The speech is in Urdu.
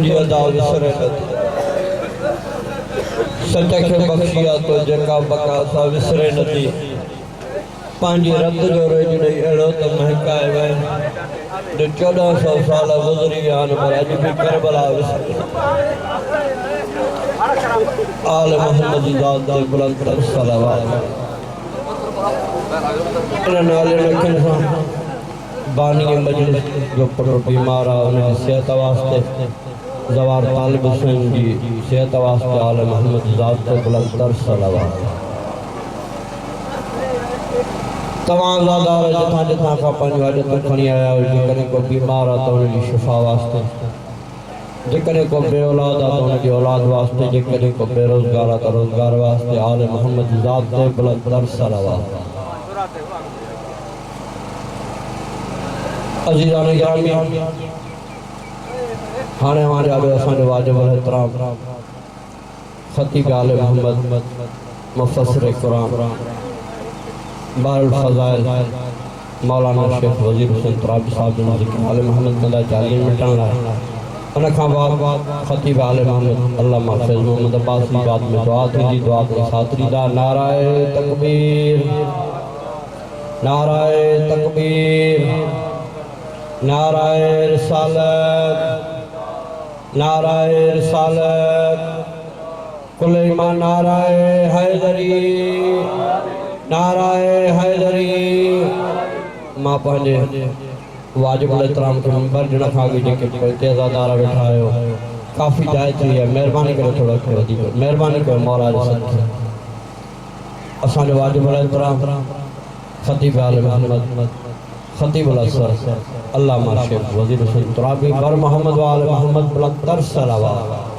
حسن جی ادا وسرے ندی سچ کے بخشیا تو جکا بکا سا وسرے ندی پانچی رت جو رجڑی اڑو تو مہکائے وے جو 1400 سالہ گزری آن پر اج بھی کربلا وسرے آل محمد ذات دے بلند تر صلوات انہاں نالے رکھن سان بانی مجلس جو پڑھو بیمارا انہیں صحت واسطے زوار طالب حسین جی صحت واسطے آل محمد ذات دے بلند تر صلوات تمام زادار جتھاں جتھاں کا پنج واجہ تو کھنی آیا ہو جکنے کو بیمارا تو انہیں شفا واسطے جکنے کو بے اولاد آتا انہیں اولاد واسطے جکنے کو بے روزگار آتا روزگار واسطے آل محمد ذات دے بلند تر صلوات عزیزان گرامی ہانے ہمارے آلے حسن واجب الاحترام خطیب آل محمد مفسر قرآن بار الفضائل مولانا شیخ وزیر حسین ترابی صاحب جنہوں ذکر آل محمد مدہ چالی مٹن لائے انکھاں بعد خطیب آل محمد اللہ محفظ محمد عباسی بعد میں دعا تھی دی دعا کی ساتری دا نعرہ تکبیر نعرہ تکبیر نعرہ رسالت نعرہ رسالت کل ایمان نعرہ حیدری نعرہ حیدری ماں پہنجے واجب الاحترام کے منبر جنہ کھاگی جے کے پہلتے زادارہ بٹھائے ہو کافی جائے تھی ہے مہربانی کرو تھوڑا کرو دی مہربانی کرو مولا رسالت کی اسان واجب الاحترام خطیب آل محمد خطیب الاسر اللہ شیخ وزیر حسین ترابی بر محمد و آل محمد بلند تر صلوات